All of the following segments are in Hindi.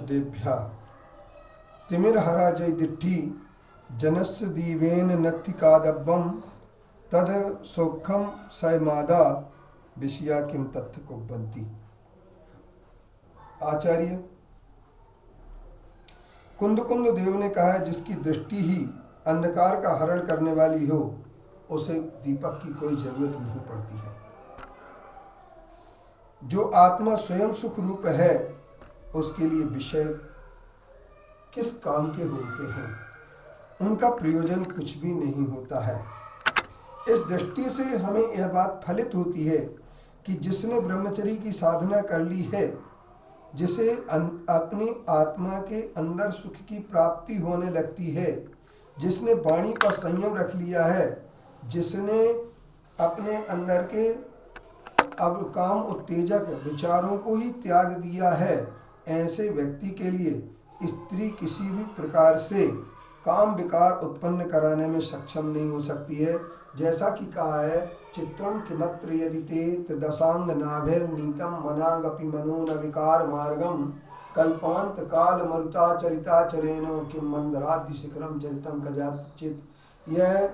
शब्देभ्य तिमिरहरा जय दिट्ठी जनस्य दीवेन नत्तिकादब्बम तद सौखम सयमादा विषया किम तत्व कुब्बंती। आचार्य कुंद देव ने कहा है, जिसकी दृष्टि ही अंधकार का हरण करने वाली हो उसे दीपक की कोई जरूरत नहीं पड़ती है। जो आत्मा स्वयं सुख रूप है उसके लिए विषय किस काम के होते हैं, उनका प्रयोजन कुछ भी नहीं होता है। इस दृष्टि से हमें यह बात फलित होती है कि जिसने ब्रह्मचर्य की साधना कर ली है, जिसे अपनी आत्मा के अंदर सुख की प्राप्ति होने लगती है, जिसने वाणी पर संयम रख लिया है, जिसने अपने अंदर के अब काम उत्तेजक विचारों को ही त्याग दिया है, ऐसे व्यक्ति के लिए स्त्री किसी भी प्रकार से काम विकार उत्पन्न कराने में सक्षम नहीं हो सकती है। जैसा कि कहा है, चित्रम किमत्र यदि ते त्रिदशांग नाभिर्नीतम मनागपि मनो न विकार मार्गम कल्पांत काल मरुता चरिता चरेनो किम मंदरादि शिखरम चरितम कजात चित। यह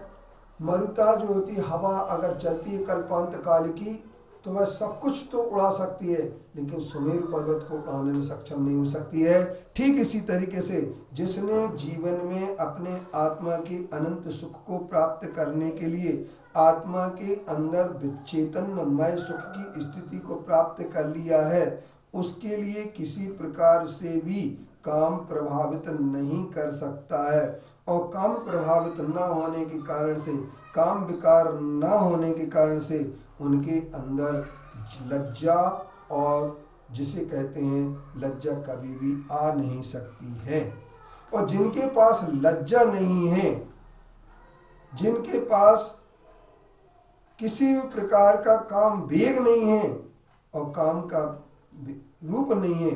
मरुता जो होती हवा अगर चलती है कल्पांत काल की, तो वह सब कुछ तो उड़ा सकती है, लेकिन सुमेरु पर्वत को उड़ाने में सक्षम नहीं हो सकती है। ठीक इसी तरीके से जिसने जीवन में अपने आत्मा के अनंत सुख को प्राप्त करने के लिए आत्मा के अंदर चैतन्यमय सुख की स्थिति को प्राप्त कर लिया है, उसके लिए किसी प्रकार से भी काम प्रभावित नहीं कर सकता है। और काम प्रभावित न होने के कारण से, काम विकार न होने के कारण से उनके अंदर लज्जा, और जिसे कहते हैं लज्जा, कभी भी आ नहीं सकती है। और जिनके पास लज्जा नहीं है, जिनके पास किसी भी प्रकार का काम वेग नहीं है और काम का रूप नहीं है,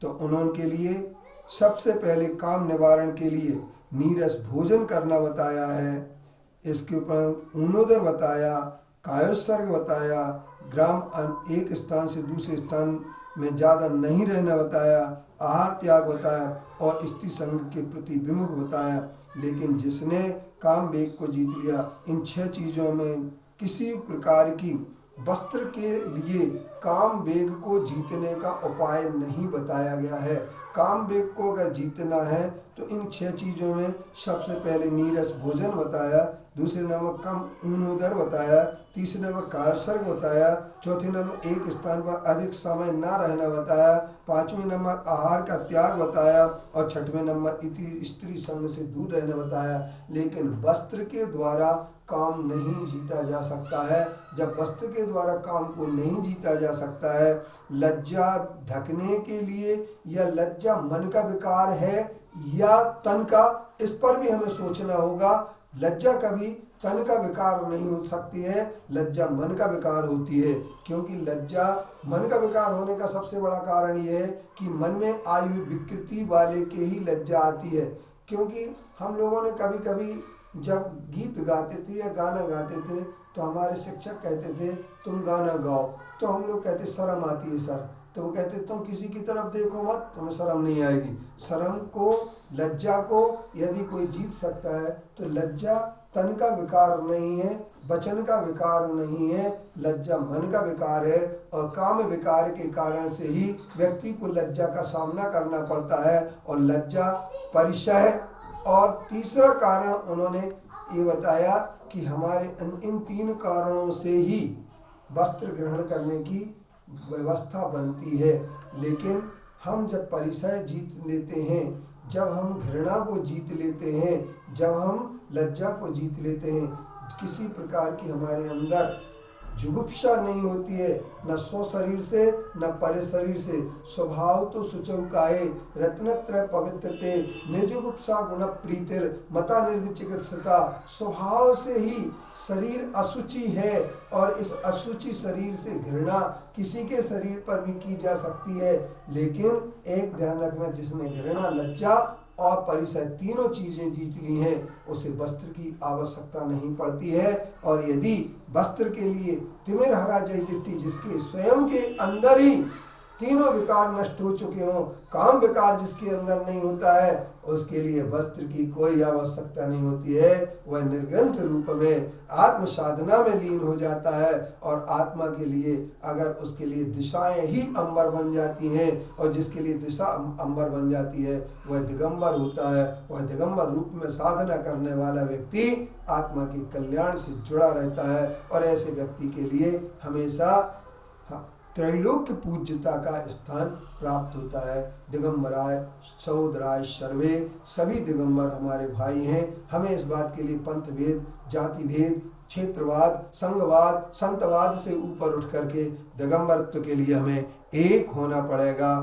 तो उनके लिए सबसे पहले काम निवारण के लिए नीरस भोजन करना बताया है। इसके ऊपर ऊनोदर बताया, कायोत्सर्ग बताया, ग्राम एक स्थान से दूसरे स्थान में ज़्यादा नहीं रहना बताया, आहार त्याग बताया और स्त्री संग के प्रति विमुख बताया। लेकिन जिसने काम वेग को जीत लिया, इन 6 चीज़ों में किसी प्रकार की वस्त्र के लिए काम वेग को जीतने का उपाय नहीं बताया गया है। काम वेग को अगर जीतना है तो इन 6 चीज़ों में सबसे पहले नीरस भोजन बताया, दूसरे नंबर कम ऊनोदर बताया, तीसरे नंबर कायोत्सर्ग बताया, चौथे नंबर एक स्थान पर अधिक समय ना रहना बताया, 5वें नंबर आहार का त्याग बताया और 6वें नंबर इति स्त्री संग से दूर रहना बताया। लेकिन वस्त्र के द्वारा काम नहीं जीता जा सकता है। जब वस्त्र के द्वारा काम को नहीं जीता जा सकता है, लज्जा ढकने के लिए, या लज्जा मन का विकार है या तन का, इस पर भी हमें सोचना होगा। लज्जा कभी तन का विकार नहीं हो सकती है, लज्जा मन का विकार होती है। क्योंकि लज्जा मन का विकार होने का सबसे बड़ा कारण ये है कि मन में आई हुई विकृति वाले के ही लज्जा आती है। क्योंकि हम लोगों ने कभी कभी जब गीत गाते थे या गाना गाते थे तो हमारे शिक्षक कहते थे तुम गाना गाओ, तो हम लोग कहते शर्म आती है सर, तो वो कहते तुम किसी की तरफ देखो मत, तुम्हें शर्म नहीं आएगी। शर्म को, लज्जा को यदि कोई जीत सकता है तो लज्जा तन का विकार नहीं है, वचन का विकार नहीं है, लज्जा मन का विकार है। और काम विकार के कारण से ही व्यक्ति को लज्जा का सामना करना पड़ता है, और लज्जा परिचय। और तीसरा कारण उन्होंने ये बताया कि हमारे इन 3 कारणों से ही वस्त्र ग्रहण करने की व्यवस्था बनती है। लेकिन हम जब परिचय जीत लेते हैं, जब हम घृणा को जीत लेते हैं, जब हम लज्जा को जीत लेते हैं, किसी प्रकार की हमारे अंदर जुगुप्सा नहीं होती है, न स्व शरीर से न परे शरीर से। स्वभाव तो सुचौकाये रत्नत्रय पवित्रते निर्जुगुप्सा गुण प्रीतिर मता निर्विचिकित्सता। स्वभाव से ही शरीर अशुचि है, और इस अशुचि शरीर से घृणा किसी के शरीर पर भी की जा सकती है। लेकिन एक ध्यान रखना, जिसने घृणा, लज्जा और परिचय तीनों चीजें जीत ली हैं, उसे वस्त्र की आवश्यकता नहीं पड़ती है। और यदि वस्त्र के लिए तिमिर हरा जय दिट्टी, जिसके स्वयं के अंदर ही तीनों विकार नष्ट हो चुके हों, काम विकार जिसके अंदर नहीं होता है, उसके लिए वस्त्र की कोई आवश्यकता नहीं होती है। वह निर्ग्रंथ रूप में आत्म साधना में लीन हो जाता है और आत्मा के लिए अगर उसके लिए दिशाएं ही अंबर बन जाती हैं, और जिसके लिए दिशा अंबर बन जाती है वह दिगंबर होता है। वह दिगंबर रूप में साधना करने वाला व्यक्ति आत्मा के कल्याण से जुड़ा रहता है, और ऐसे व्यक्ति के लिए हमेशा त्रैलोक्य पूज्यता का स्थान प्राप्त होता है। दिगंबराय सहोदराय सर्वे, सभी दिगंबर हमारे भाई हैं। हमें इस बात के लिए पंथ भेद, जाति भेद, क्षेत्रवाद, संघवाद, संतवाद से ऊपर उठ करके दिगंबरत्व के लिए हमें एक होना पड़ेगा।